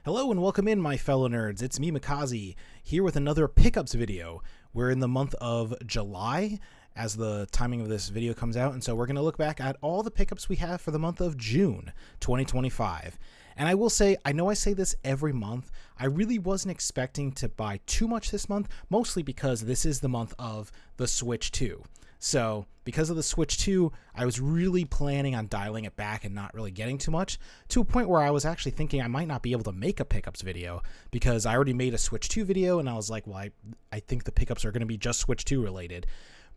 Hello and welcome in, my fellow nerds. It's me, Mikaze, here with another pickups video. We're in the month of July as the timing of this video comes out, and so we're going to look back at all the pickups we have for the month of June 2025. And I will say, I know I say this every month, I really wasn't expecting to buy too much this month, mostly because this is the month of the Switch 2. So because of the Switch 2, I was really planning on dialing it back and not really getting too much, to a point where I was actually thinking I might not be able to make a pickups video because I already made a Switch 2 video and I was like, well, I think the pickups are going to be just Switch 2 related.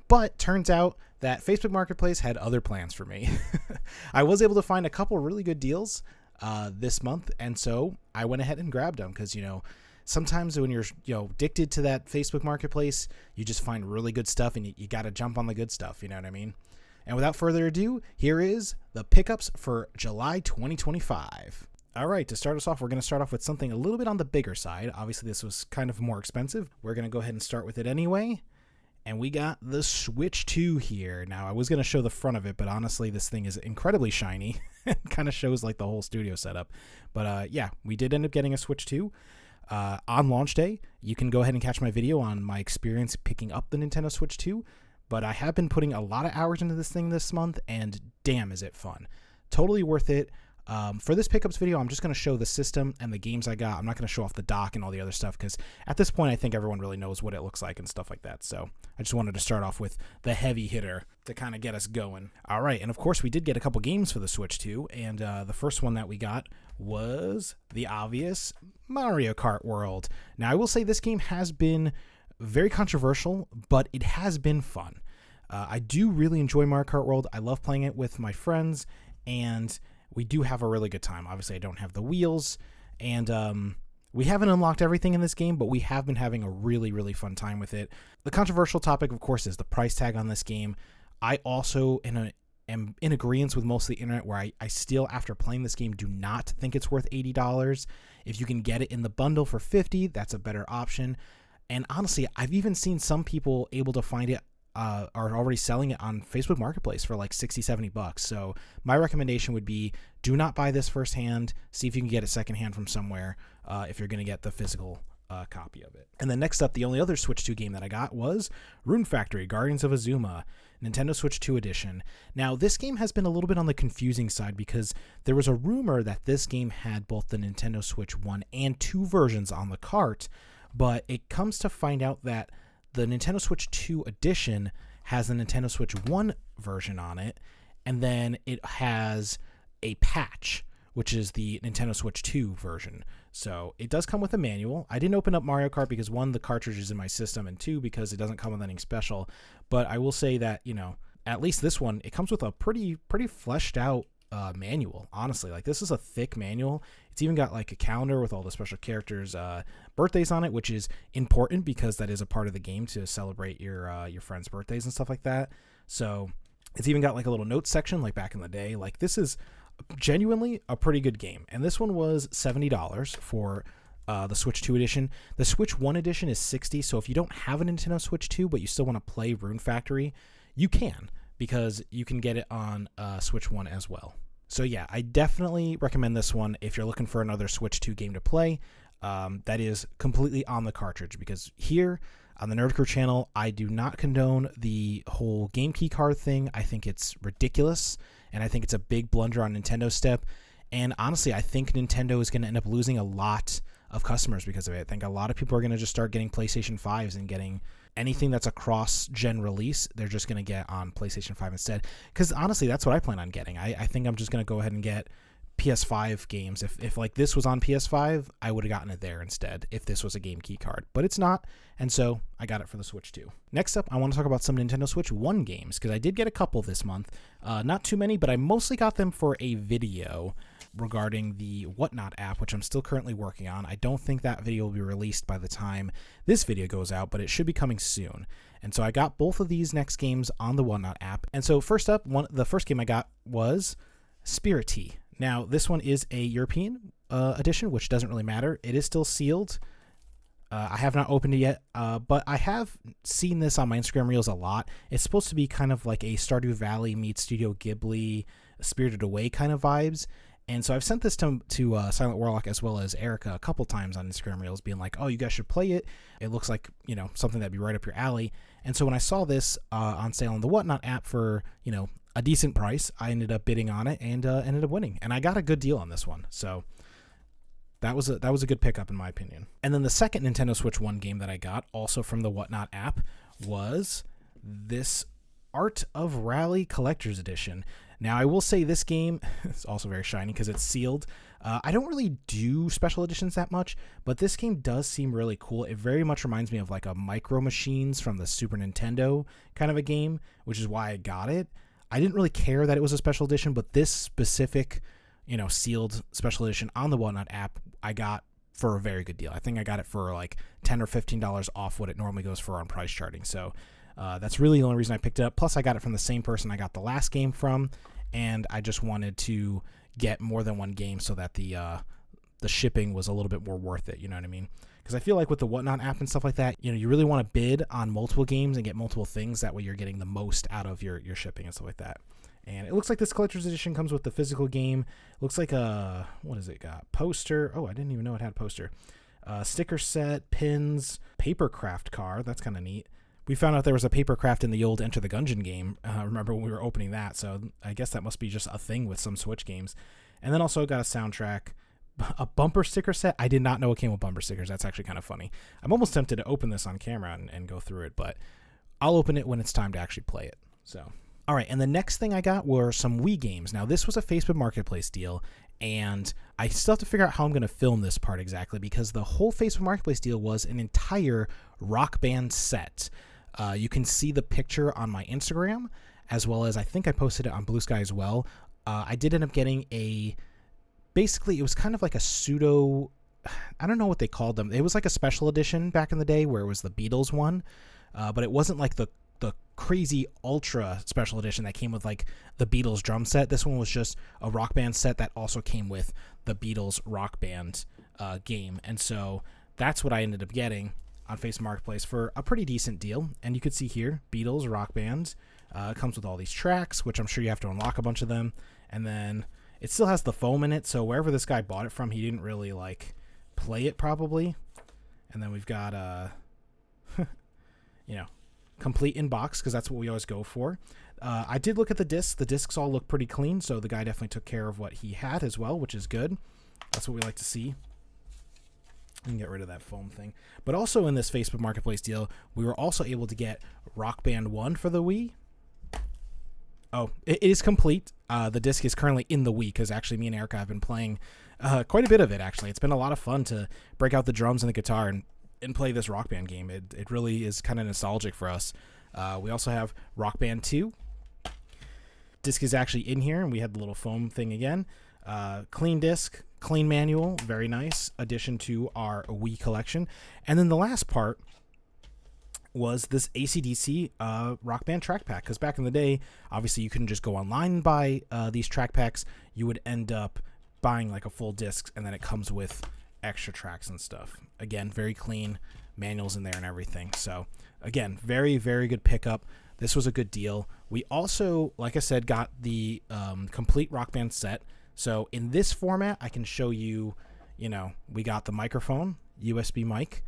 But turns out that Facebook Marketplace had other plans for me. I was able to find a couple really good deals this month, and so I went ahead and grabbed them because, sometimes when you're addicted to that Facebook Marketplace, you just find really good stuff and you got to jump on the good stuff, you know what I mean? And without further ado, here is the pickups for July 2025. All right, to start us off, we're going to start off with something a little bit on the bigger side. Obviously, this was kind of more expensive. We're going to go ahead and start with it anyway. And we got the Switch 2 here. Now, I was going to show the front of it, but honestly, this thing is incredibly shiny. It kind of shows like the whole studio setup. But yeah, we did end up getting a Switch 2. On launch day, you can go ahead and catch my video on my experience picking up the Nintendo Switch 2, but I have been putting a lot of hours into this thing this month, and damn is it fun. Totally worth it. For this pickups video, I'm just going to show the system and the games I got. I'm not going to show off the dock and all the other stuff, because at this point, I think everyone really knows what it looks like and stuff like that, so I just wanted to start off with the heavy hitter to kind of get us going. All right, and of course, we did get a couple games for the Switch 2, and the first one that we got was the obvious Mario Kart World. Now, I will say this game has been very controversial, but it has been fun. I do really enjoy Mario Kart World. I love playing it with my friends, and we do have a really good time. Obviously, I don't have the wheels, and we haven't unlocked everything in this game, but we have been having a really, really fun time with it. The controversial topic, of course, is the price tag on this game. I also am in agreement with most of the internet where I still, after playing this game, do not think it's worth $80. If you can get it in the bundle for $50, that's a better option. And honestly, I've even seen some people able to find it are already selling it on Facebook Marketplace for like $60-$70. So my recommendation would be do not buy this firsthand. See if you can get it secondhand from somewhere if you're going to get the physical copy of it. And then next up, the only other Switch 2 game that I got was Rune Factory Guardians of Azuma, Nintendo Switch 2 edition. Now, this game has been a little bit on the confusing side because there was a rumor that this game had both the Nintendo Switch 1 and 2 versions on the cart, but it comes to find out that the Nintendo Switch 2 edition has the Nintendo Switch 1 version on it, and then it has a patch, which is the Nintendo Switch 2 version. So it does come with a manual. I didn't open up Mario Kart because, one, the cartridge is in my system, and two, because it doesn't come with anything special. But I will say that, at least this one, it comes with a pretty fleshed out manual, honestly. Like, this is a thick manual. It's even got like a calendar with all the special characters' birthdays on it, which is important because that is a part of the game to celebrate your friends' birthdays and stuff like that. So it's even got like a little notes section like back in the day. Like, this is genuinely a pretty good game, and this one was $70 for the Switch 2 edition. The Switch 1 edition is $60, so if you don't have a Nintendo Switch 2 but you still want to play Rune Factory, you can, because you can get it on Switch 1 as well. So yeah, I definitely recommend this one if you're looking for another Switch 2 game to play that is completely on the cartridge, because here on the Nerd Crew channel, I do not condone the whole game key card thing. I think it's ridiculous, and I think it's a big blunder on Nintendo's step. And honestly, I think Nintendo is going to end up losing a lot of customers because of it. I think a lot of people are going to just start getting PlayStation 5s and getting anything that's a cross-gen release, they're just going to get on PlayStation 5 instead. Because honestly, that's what I plan on getting. I think I'm just going to go ahead and get PS5 games. If like this was on PS5, I would have gotten it there instead if this was a game key card. But it's not, and so I got it for the Switch 2. Next up, I want to talk about some Nintendo Switch 1 games, because I did get a couple this month. Not too many, but I mostly got them for a video regarding the Whatnot app, which I'm still currently working on. I don't think that video will be released by the time this video goes out, but it should be coming soon. And so I got both of these next games on the Whatnot app. And so first up, the first game I got was Spirity. Now, this one is a European edition, which doesn't really matter. It is still sealed. I have not opened it yet, but I have seen this on my Instagram Reels a lot. It's supposed to be kind of like a Stardew Valley meets Studio Ghibli, Spirited Away kind of vibes. And so I've sent this to Silent Warlock as well as Erica a couple times on Instagram Reels, being like, oh, you guys should play it. It looks like, something that'd be right up your alley. And so when I saw this on sale on the Whatnot app for, a decent price, I ended up bidding on it and ended up winning. And I got a good deal on this one. So that was a good pickup in my opinion. And then the second Nintendo Switch 1 game that I got, also from the Whatnot app, was this Art of Rally Collector's Edition. Now, I will say this game is also very shiny because it's sealed. I don't really do special editions that much, but this game does seem really cool. It very much reminds me of like a Micro Machines from the Super Nintendo kind of a game, which is why I got it. I didn't really care that it was a special edition, but this specific, sealed special edition on the Whatnot app, I got for a very good deal. I think I got it for like $10 or $15 off what it normally goes for on price charting. So that's really the only reason I picked it up. Plus, I got it from the same person I got the last game from, and I just wanted to get more than one game so that the shipping was a little bit more worth it. You know what I mean? Because I feel like with the Whatnot app and stuff like that, you really want to bid on multiple games and get multiple things. That way you're getting the most out of your shipping and stuff like that. And it looks like this collector's edition comes with the physical game. Looks like a, what has it got? Poster. Oh, I didn't even know it had a poster. Sticker set, pins, papercraft card. That's kind of neat. We found out there was a papercraft in the old Enter the Gungeon game. Remember when we were opening that? So I guess that must be just a thing with some Switch games. And then also got a soundtrack, a bumper sticker set. I did not know it came with bumper stickers. That's actually kind of funny. I'm almost tempted to open this on camera and go through it, but I'll open it when it's time to actually play it. So, all right. And the next thing I got were some Wii games. Now, this was a Facebook Marketplace deal, and I still have to figure out how I'm going to film this part exactly, because the whole Facebook Marketplace deal was an entire Rock Band set. You can see the picture on my Instagram, as well as I think I posted it on Bluesky as well. I did end up getting basically it was kind of like a pseudo, I don't know what they called them. It was like a special edition back in the day where it was the Beatles one, but it wasn't like the crazy ultra special edition that came with like the Beatles drum set. This one was just a Rock Band set that also came with the Beatles Rock Band game. And so that's what I ended up getting on Facebook Marketplace for a pretty decent deal. And you could see here, Beatles Rock Band. It comes with all these tracks, which I'm sure you have to unlock a bunch of them. And then it still has the foam in it, so wherever this guy bought it from, he didn't really like play it probably. And then we've got complete in box, because that's what we always go for. I did look at the discs. The discs all look pretty clean, so the guy definitely took care of what he had as well, which is good. That's what we like to see. And get rid of that foam thing. But also in this Facebook Marketplace deal, we were also able to get Rock Band 1 for the Wii. Oh, it is complete. The disc is currently in the Wii, because actually me and Erica have been playing quite a bit of it, actually. It's been a lot of fun to break out the drums and the guitar and play this Rock Band game. It really is kind of nostalgic for us. We also have Rock Band 2. Disc is actually in here, and we had the little foam thing again. Clean disc, clean manual, very nice addition to our Wii collection. And then the last part was this AC/DC Rock Band track pack, because back in the day, obviously you couldn't just go online and buy these track packs. You would end up buying like a full disc, and then it comes with extra tracks and stuff. Again, very clean, manuals in there and everything. So again, very, very good pickup. This was a good deal. We also, like I said, got the complete Rock Band set. So in this format, I can show you, we got the microphone, USB mic,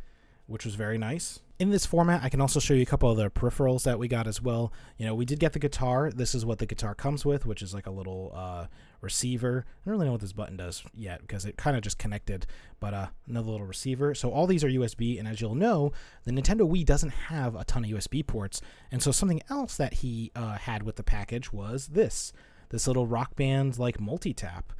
which was very nice. In this format, I can also show you a couple of the peripherals that we got as well. We did get the guitar. This is what the guitar comes with, which is like a little receiver. I don't really know what this button does yet, because it kind of just connected, but another little receiver. So all these are USB, and as you'll know, the Nintendo Wii doesn't have a ton of USB ports. And so something else that he had with the package was this little Rock Band like multi-tap,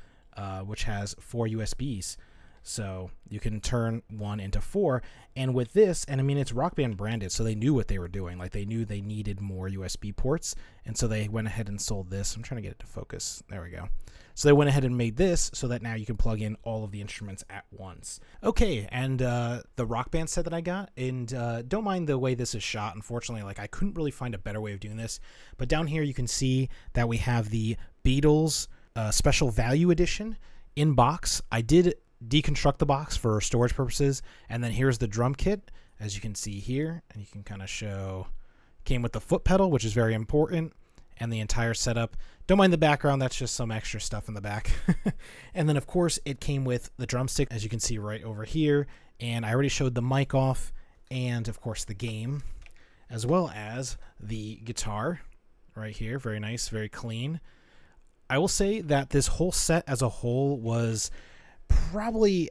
which has 4 USBs. So you can turn one into 4. And with this, and I mean, it's Rock Band branded, so they knew what they were doing. Like, they knew they needed more USB ports. And so they went ahead and sold this. I'm trying to get it to focus. There we go. So they went ahead and made this so that now you can plug in all of the instruments at once. Okay, and the Rock Band set that I got, and don't mind the way this is shot. Unfortunately, like, I couldn't really find a better way of doing this. But down here you can see that we have the Beatles Special Value Edition in box. I did deconstruct the box for storage purposes, and then here's the drum kit, as you can see here, and you can kind of show, came with the foot pedal, which is very important, and the entire setup. Don't mind the background, that's just some extra stuff in the back. And then of course it came with the drumstick, as you can see right over here, and I already showed the mic off, and of course the game, as well as the guitar right here. Very nice, very clean. I will say that this whole set as a whole was probably,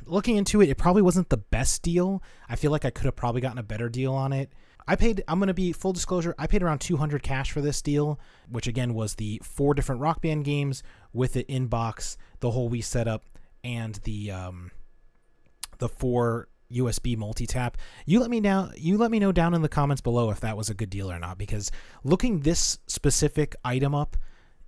looking into it, it probably wasn't the best deal. I feel like I could have probably gotten a better deal on it. I'm going to be full disclosure, I paid around $200 cash for this deal, which again was the 4 different Rock Band games with it in box, the whole Wii setup, and the 4 USB multi-tap. You let me know down in the comments below if that was a good deal or not, because looking this specific item up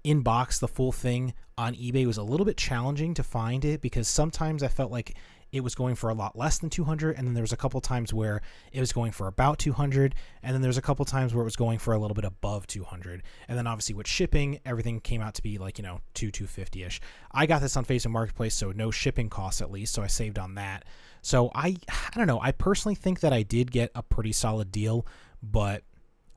in box, the full thing on eBay, was a little bit challenging to find it, because sometimes I felt like it was going for a lot less than 200, and then there was a couple times where it was going for about 200, and then there's a couple times where it was going for a little bit above 200, and then obviously with shipping, everything came out to be like, $250-ish. I got this on Facebook Marketplace, so no shipping costs at least, so I saved on that. So I don't know, I personally think that I did get a pretty solid deal, but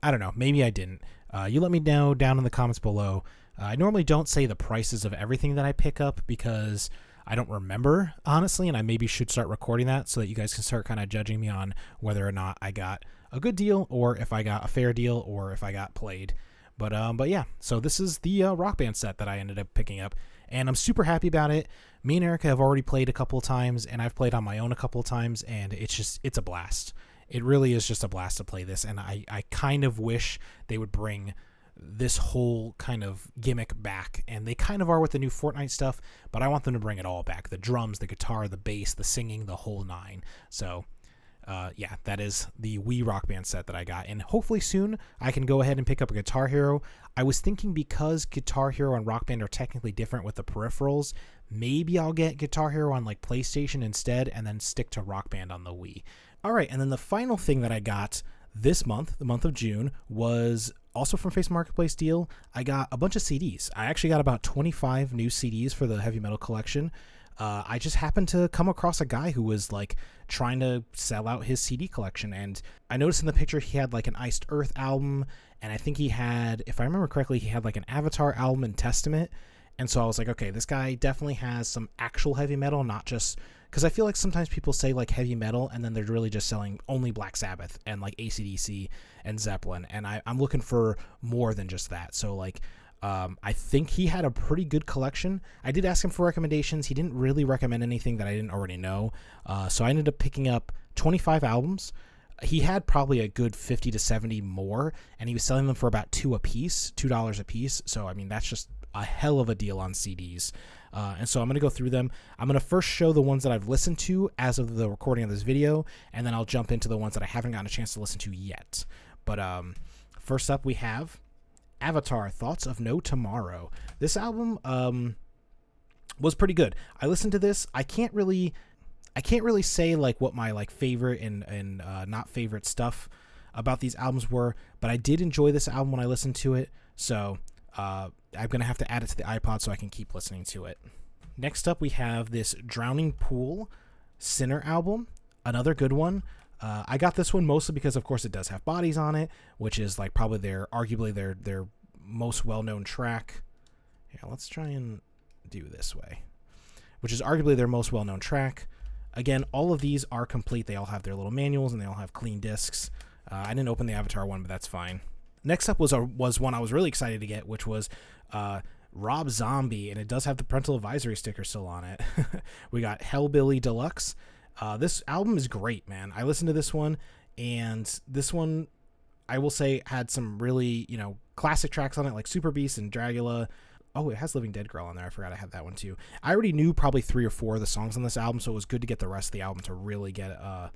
I don't know, maybe I didn't. You let me know down in the comments below. I normally don't say the prices of everything that I pick up because I don't remember, honestly, and I maybe should start recording that so that you guys can start kind of judging me on whether or not I got a good deal, or if I got a fair deal, or if I got played. But yeah, so this is the Rock Band set that I ended up picking up, and I'm super happy about it. Me and Erica have already played a couple of times, and I've played on my own a couple of times, and it's a blast. It really is just a blast to play this, and I kind of wish they would bring this whole kind of gimmick back, and they kind of are with the new Fortnite stuff, but I want them to bring it all back: the drums, the guitar, the bass, the singing, the whole nine. So yeah, that is the Wii Rock Band set that I got, and hopefully soon I can go ahead and pick up a Guitar Hero. I was thinking, because Guitar Hero and Rock Band are technically different with the peripherals, maybe I'll get Guitar Hero on like PlayStation instead, and then stick to Rock Band on the Wii. All right, and then the final thing that I got this month, the month of June, was also from Facebook Marketplace deal. I got a bunch of CDs. I actually got about 25 new CDs for the heavy metal collection. I just happened to come across a guy who was like trying to sell out his CD collection, and I noticed in the picture he had like an Iced Earth album, and I think he had, if I remember correctly, he had like an Avatar album and Testament. And so I was like, okay, this guy definitely has some actual heavy metal, not just, because I feel like sometimes people say like heavy metal and then they're really just selling only Black Sabbath and like AC/DC and Zeppelin, and I'm looking for more than just that. So like I think he had a pretty good collection. I did ask him for recommendations. He didn't really recommend anything that I didn't already know, so I ended up picking up 25 albums. He had probably a good 50 to 70 more, and he was selling them for about $2 a piece. So I mean, that's just a hell of a deal on CDs. And so I'm going to go through them. I'm going to first show the ones that I've listened to as of the recording of this video, and then I'll jump into the ones that I haven't gotten a chance to listen to yet. But first up, we have Avatar: Thoughts of No Tomorrow. This album was pretty good. I listened to this. I can't really say like what my like favorite and not favorite stuff about these albums were, but I did enjoy this album when I listened to it. So I'm going to have to add it to the iPod so I can keep listening to it. Next up, we have this Drowning Pool Sinner album, another good one. I got this one mostly because, of course, it does have Bodies on it, which is like probably arguably their most well-known track. Here, let's try and do this way, which is arguably their most well-known track. Again, all of these are complete. They all have their little manuals and they all have clean discs. I didn't open the Avatar one, but that's fine. Next up was one I was really excited to get, which was Rob Zombie, and it does have the parental advisory sticker still on it. We got Hellbilly Deluxe. This album is great, man. I listened to this one, and this one, I will say, had some really, classic tracks on it, like Super Beast and Dragula. Oh, it has Living Dead Girl on there. I forgot I had that one too. I already knew probably 3 or 4 of the songs on this album, so it was good to get the rest of the album to really get a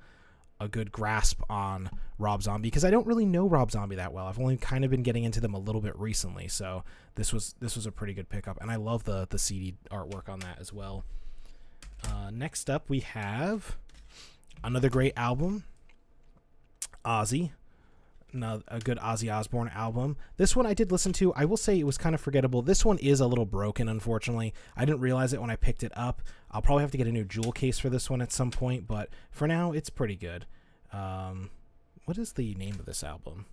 good grasp on Rob Zombie, because I don't really know Rob Zombie that well. I've only kind of been getting into them a little bit recently, so this was a pretty good pickup, and I love the CD artwork on that as well. Next up, we have another great album, Ozzy. A good Ozzy Osbourne album. This one I did listen to. I will say it was kind of forgettable. This one is a little broken, unfortunately. I didn't realize it when I picked it up. I'll probably have to get a new jewel case for this one at some point, but for now, it's pretty good. What is the name of this album?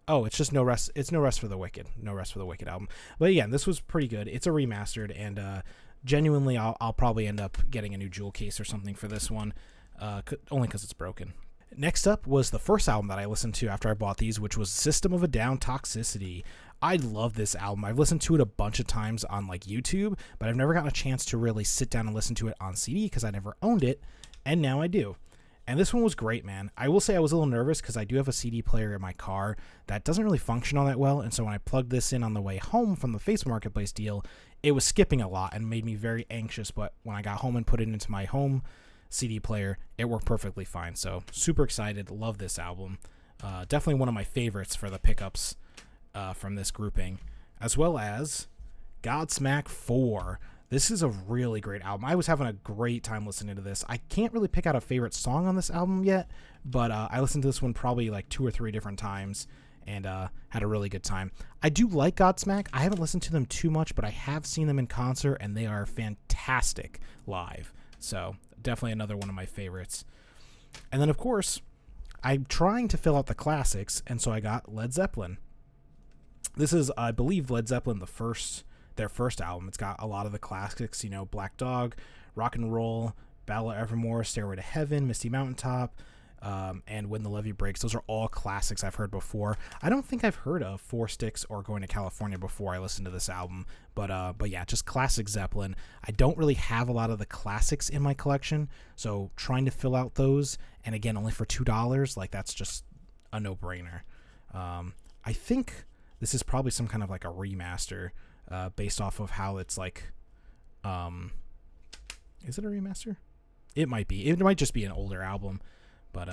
Oh, it's just No Rest. It's No Rest for the Wicked. No Rest for the Wicked album. But again, this was pretty good. It's a remastered, and genuinely, I'll probably end up getting a new jewel case or something for this one, only because it's broken. Next up was the first album that I listened to after I bought these, which was System of a Down Toxicity. I love this album. I've listened to it a bunch of times on like YouTube, but I've never gotten a chance to really sit down and listen to it on CD because I never owned it, and now I do. And this one was great, man. I will say I was a little nervous because I do have a CD player in my car that doesn't really function all that well, and so when I plugged this in on the way home from the Facebook Marketplace deal, it was skipping a lot and made me very anxious, but when I got home and put it into my home CD player, it worked perfectly fine. So super excited. Love this album. Definitely one of my favorites for the pickups from this grouping, as well as Godsmack 4. This is a really great album. I was having a great time listening to this. I can't really pick out a favorite song on this album yet, but I listened to this one probably like 2 or 3 different times and had a really good time. I do like Godsmack. I haven't listened to them too much, but I have seen them in concert, and they are fantastic live. So definitely another one of my favorites. And then, of course, I'm trying to fill out the classics, and so I got Led Zeppelin. This is, I believe, Led Zeppelin, their first album. It's got a lot of the classics, you know, Black Dog, Rock and Roll, Battle of Evermore, Stairway to Heaven, Misty Mountaintop, and When the Levee Breaks. Those are all classics I've heard before. I don't think I've heard of Four Sticks or Going to California before I listened to this album, but yeah, just classic Zeppelin. I don't really have a lot of the classics in my collection, so trying to fill out those, and again, only for $2, like that's just a no-brainer. I think this is probably some kind of like a remaster, based off of how it's like, is it a remaster? It might be. It might just be an older album, but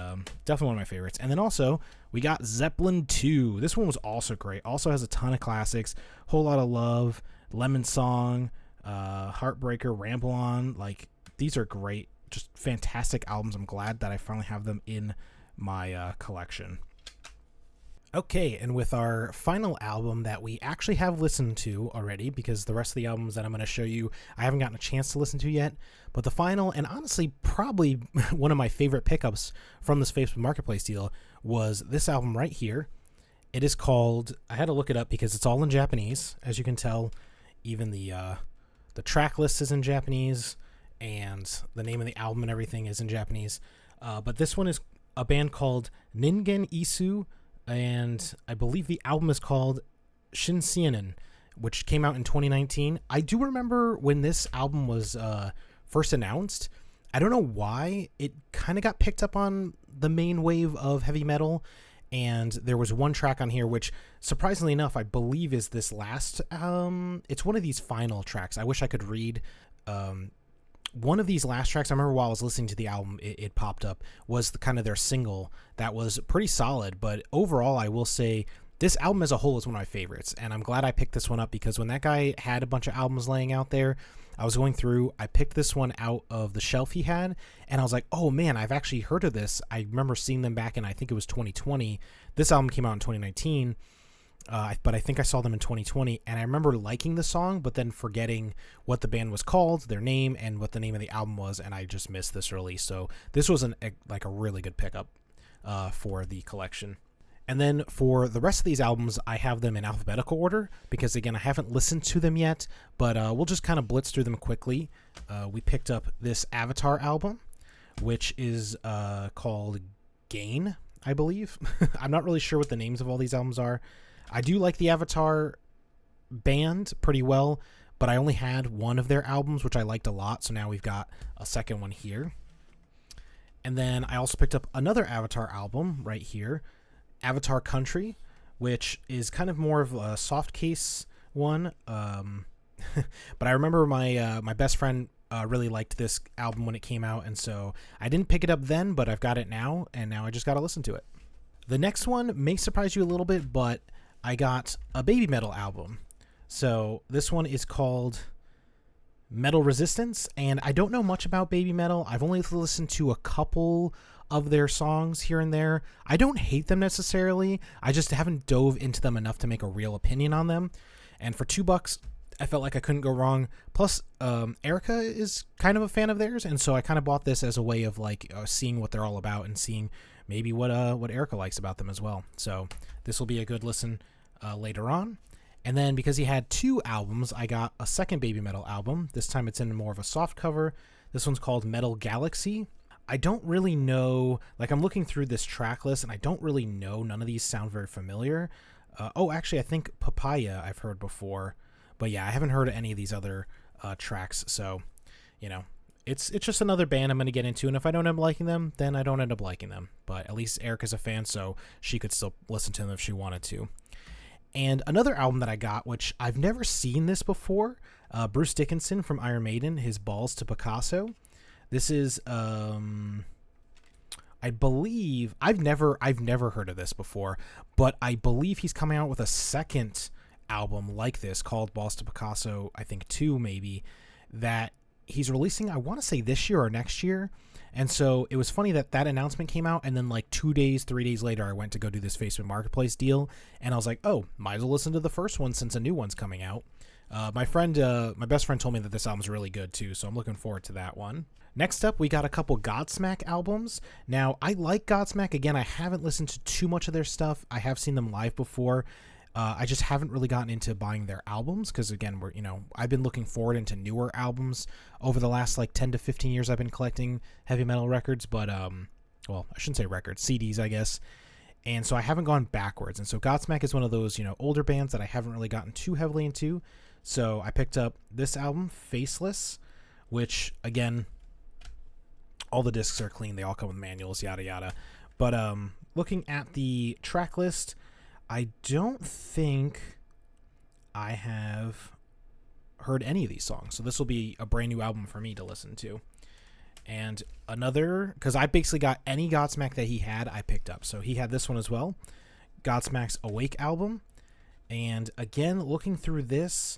definitely one of my favorites. And then also, we got Zeppelin 2. This one was also great. Also has a ton of classics, Whole Lotta Love, Lemon Song, Heartbreaker, Ramble On. Like, these are great, just fantastic albums. I'm glad that I finally have them in my collection. Okay, and with our final album that we actually have listened to already, because the rest of the albums that I'm going to show you, I haven't gotten a chance to listen to yet, but the final, and honestly, probably one of my favorite pickups from this Facebook Marketplace deal, was this album right here. It is called, I had to look it up because it's all in Japanese, as you can tell. Even the track list is in Japanese, and the name of the album and everything is in Japanese. But this one is a band called Ningen Isu, and I believe the album is called Shinseinen, which came out in 2019. I do remember when this album was first announced. I don't know why it kind of got picked up on the main wave of heavy metal, and there was one track on here which, surprisingly enough, I believe is this last. It's one of these final tracks. I wish I could read. One of these last tracks, I remember while I was listening to the album, it popped up, was kind of their single that was pretty solid. But overall, I will say this album as a whole is one of my favorites. And I'm glad I picked this one up because when that guy had a bunch of albums laying out there, I was going through, I picked this one out of the shelf he had, and I was like, oh man, I've actually heard of this. I remember seeing them back in, I think it was 2020. This album came out in 2019. But I think I saw them in 2020, and I remember liking the song, but then forgetting what the band was called, their name, and what the name of the album was, and I just missed this release. So this was a really good pickup for the collection. And then for the rest of these albums, I have them in alphabetical order because, again, I haven't listened to them yet, but we'll just kind of blitz through them quickly. We picked up this Avatar album, which is called Gain, I believe. I'm not really sure what the names of all these albums are. I do like the Avatar band pretty well, but I only had one of their albums, which I liked a lot, so now we've got a second one here. And then I also picked up another Avatar album right here, Avatar Country, which is kind of more of a soft case one. But I remember my best friend really liked this album when it came out, and so I didn't pick it up then, but I've got it now, and now I just got to listen to it. The next one may surprise you a little bit, but I got a Baby Metal album. So this one is called Metal Resistance, and I don't know much about Baby Metal. I've only listened to a couple of their songs here and there. I don't hate them necessarily. I just haven't dove into them enough to make a real opinion on them. And for $2, I felt like I couldn't go wrong. Plus, Erica is kind of a fan of theirs, and so I kind of bought this as a way of like seeing what they're all about and seeing maybe what Erica likes about them as well. So this will be a good listen later on. And then because he had 2 albums, I got a second Baby Metal album. This time it's in more of a soft cover. This one's called Metal Galaxy. I don't really know, like I'm looking through this track list and I don't really know, none of these sound very familiar. Actually, I think Papaya I've heard before. But yeah, I haven't heard any of these other tracks. So, you know, it's just another band I'm going to get into. And if I don't end up liking them, then I don't end up liking them. But at least Erica's a fan, so she could still listen to them if she wanted to. And another album that I got, which I've never seen this before, Bruce Dickinson from Iron Maiden, his Balls to Picasso. This is, I believe, I've never heard of this before, but I believe he's coming out with a second album like this called Balls to Picasso, I think 2 maybe, that he's releasing, I want to say this year or next year. And so it was funny that announcement came out, and then like 2 days, 3 days later, I went to go do this Facebook Marketplace deal, and I was like, oh, might as well listen to the first one since a new one's coming out. My best friend told me that this album's really good too, so I'm looking forward to that one. Next up, we got a couple Godsmack albums. Now, I like Godsmack. Again, I haven't listened to too much of their stuff. I have seen them live before. I just haven't really gotten into buying their albums because, again, I've been looking forward into newer albums over the last like 10 to 15 years. I've been collecting heavy metal records, but well, I shouldn't say records, CDs, I guess. And so I haven't gone backwards. And so Godsmack is one of those, older bands that I haven't really gotten too heavily into. So I picked up this album, Faceless, which, again, all the discs are clean. They all come with manuals, yada yada. But looking at the track list, I don't think I have heard any of these songs. So this will be a brand new album for me to listen to. And another, because I basically got any Godsmack that he had, I picked up. So he had this one as well, Godsmack's Awake album. And again, looking through this,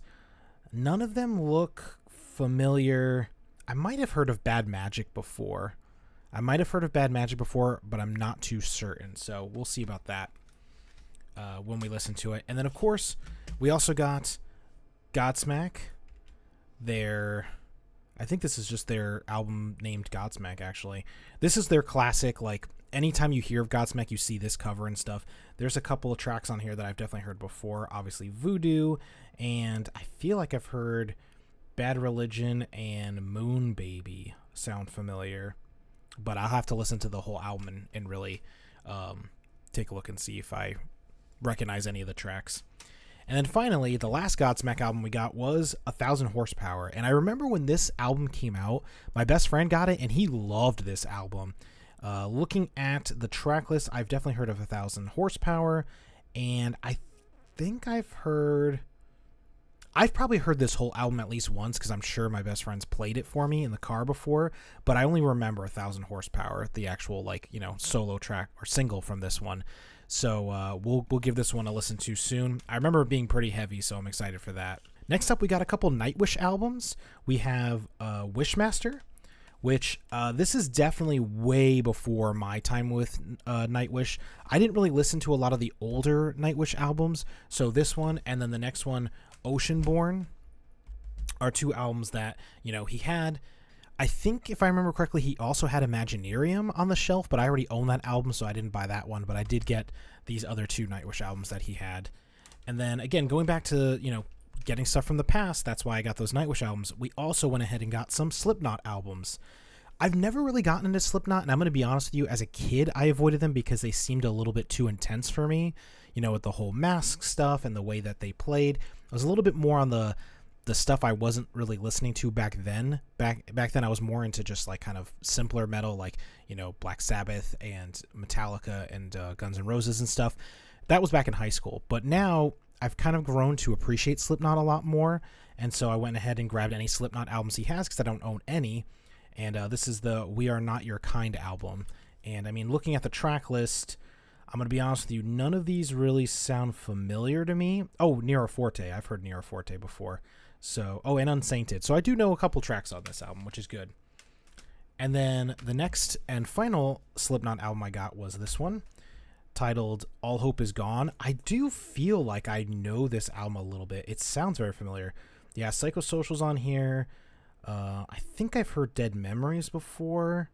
none of them look familiar. I might have heard of Bad Magic before. but I'm not too certain. So we'll see about that when we listen to it. And then, of course, we also got Godsmack. I think this is just their album named Godsmack, actually. This is their classic, like, anytime you hear of Godsmack, you see this cover and stuff. There's a couple of tracks on here that I've definitely heard before. Obviously, Voodoo, and I feel like I've heard Bad Religion and Moon Baby sound familiar. But I'll have to listen to the whole album and really take a look and see if I recognize any of the tracks. And then finally, the last Godsmack album we got was 1,000 Horsepower. And I remember when this album came out, my best friend got it, and he loved this album. Looking at the track list, I've definitely heard of 1,000 Horsepower, and I think I've probably heard this whole album at least once, because I'm sure my best friend's played it for me in the car before, but I only remember 1,000 Horsepower, the actual, solo track or single from this one. So we'll give this one a listen to soon. I remember it being pretty heavy, so I'm excited for that. Next up, we got a couple Nightwish albums. We have Wishmaster, which this is definitely way before my time with Nightwish. I didn't really listen to a lot of the older Nightwish albums, so this one and then the next one, Oceanborn, are two albums that, he had. I think, if I remember correctly, he also had Imaginarium on the shelf, but I already own that album, so I didn't buy that one, but I did get these other two Nightwish albums that he had. And then, again, going back to, getting stuff from the past, that's why I got those Nightwish albums. We also went ahead and got some Slipknot albums. I've never really gotten into Slipknot, and I'm going to be honest with you, as a kid, I avoided them because they seemed a little bit too intense for me, with the whole mask stuff and the way that they played. I was a little bit more on the stuff I wasn't really listening to back then. Back then, I was more into just kind of simpler metal, Black Sabbath and Metallica and Guns N' Roses and stuff. That was back in high school. But now I've kind of grown to appreciate Slipknot a lot more, and so I went ahead and grabbed any Slipknot albums he has because I don't own any. And this is the We Are Not Your Kind album. And I mean, looking at the track list, I'm going to be honest with you, none of these really sound familiar to me. Oh, Nero Forte. I've heard Nero Forte before. So, and Unsainted. So I do know a couple tracks on this album, which is good. And then the next and final Slipknot album I got was this one, titled All Hope Is Gone. I do feel like I know this album a little bit. It sounds very familiar. Yeah, Psychosocial's on here. I think I've heard Dead Memories before.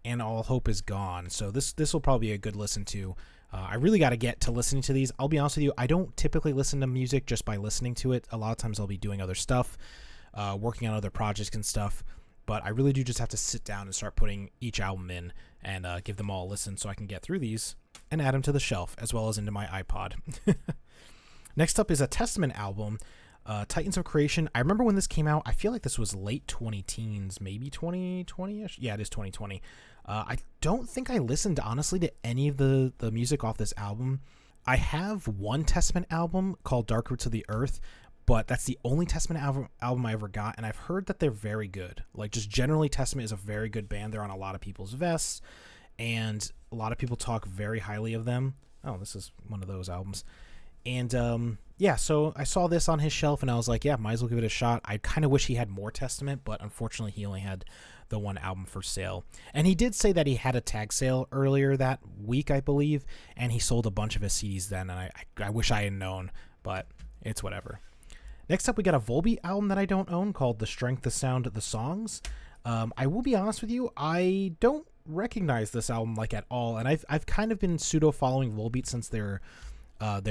and All Hope Is Gone. So this will probably be a good listen to. I really got to get to listening to these. I'll be honest with you, I don't typically listen to music just by listening to it. A lot of times I'll be doing other stuff, working on other projects and stuff. But I really do just have to sit down and start putting each album in and give them all a listen so I can get through these and add them to the shelf as well as into my iPod. Next up is a Testament album, Titans of Creation. I remember when this came out. I feel like this was late 20-teens, maybe 2020-ish. Yeah, it is 2020. I don't think I listened, honestly, to any of the music off this album. I have one Testament album called Dark Roots of the Earth, but that's the only Testament album I ever got, and I've heard that they're very good. Like, just generally, Testament is a very good band. They're on a lot of people's vests, and a lot of people talk very highly of them. Oh, this is one of those albums. And, yeah, so I saw this on his shelf, and I was like, yeah, might as well give it a shot. I kind of wish he had more Testament, but unfortunately he only had the one album for sale. And he did say that he had a tag sale earlier that week, I believe, and he sold a bunch of his CDs then, and I wish I had known, but it's whatever. Next up, we got a Volbeat album that I don't own called The Strength, The Sound, The Songs. I will be honest with you, I don't recognize this album like at all, and I've kind of been pseudo following Volbeat since their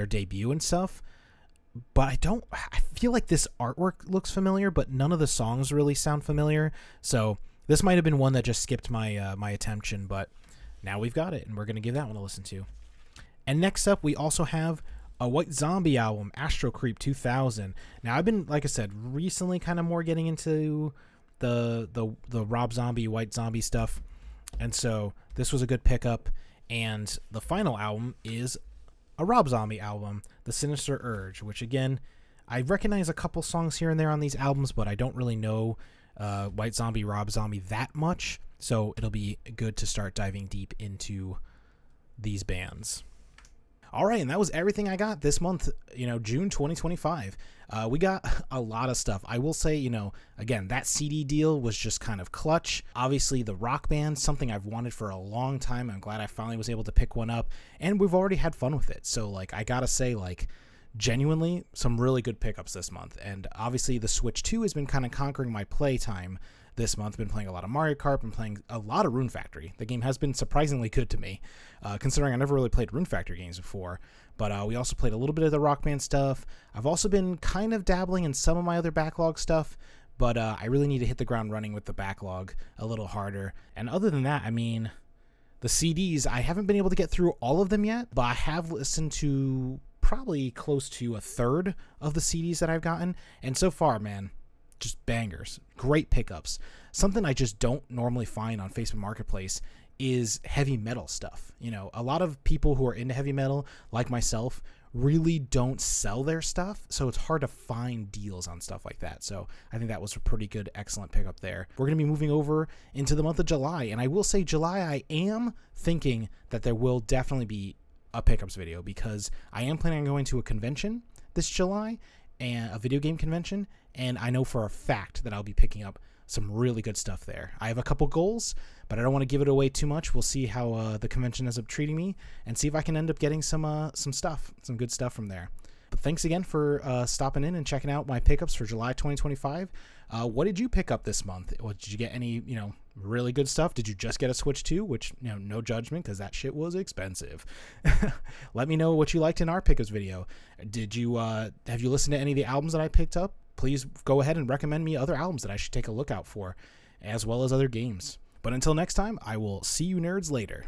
debut and stuff, but I feel like this artwork looks familiar, but none of the songs really sound familiar, so this might have been one that just skipped my attention, but now we've got it, and we're going to give that one a listen to. And next up, we also have a White Zombie album, Astro Creep 2000. Now, I've been, like I said, recently kind of more getting into the Rob Zombie, White Zombie stuff, and so this was a good pickup, and the final album is a Rob Zombie album, The Sinister Urge, which, again, I recognize a couple songs here and there on these albums, but I don't really know White Zombie, Rob Zombie that much, so it'll be good to start diving deep into these bands. All right, and that was everything I got this month, June 2025. We got a lot of stuff. I will say, again, that CD deal was just kind of clutch. Obviously, the Rock Band, something I've wanted for a long time. I'm glad I finally was able to pick one up, and we've already had fun with it. So, I gotta say, genuinely, some really good pickups this month. And obviously, the Switch 2 has been kind of conquering my playtime this month. I've been playing a lot of Mario Kart, been playing a lot of Rune Factory. The game has been surprisingly good to me, considering I never really played Rune Factory games before. But we also played a little bit of the Rock Band stuff. I've also been kind of dabbling in some of my other backlog stuff, but I really need to hit the ground running with the backlog a little harder. And other than that, the CDs, I haven't been able to get through all of them yet, but I have listened to probably close to a third of the CDs that I've gotten. And so far, man, just bangers, great pickups. Something I just don't normally find on Facebook Marketplace is heavy metal stuff. A lot of people who are into heavy metal, like myself, really don't sell their stuff, so it's hard to find deals on stuff like that. So I think that was a pretty good, excellent pickup there. We're going to be moving over into the month of July, and I will say July, I am thinking that there will definitely be a pickups video, because I am planning on going to a convention this July, and a video game convention, and I know for a fact that I'll be picking up some really good stuff there. I have a couple goals, but I don't want to give it away too much. We'll see how the convention ends up treating me, and see if I can end up getting some good stuff from there. But thanks again for stopping in and checking out my pickups for July 2025. What did you pick up this month? Did you get any, really good stuff? Did you just get a Switch 2? Which, no judgment, because that shit was expensive. Let me know what you liked in our pickups video. Did you have you listened to any of the albums that I picked up? Please go ahead and recommend me other albums that I should take a look out for, as well as other games. But until next time, I will see you nerds later.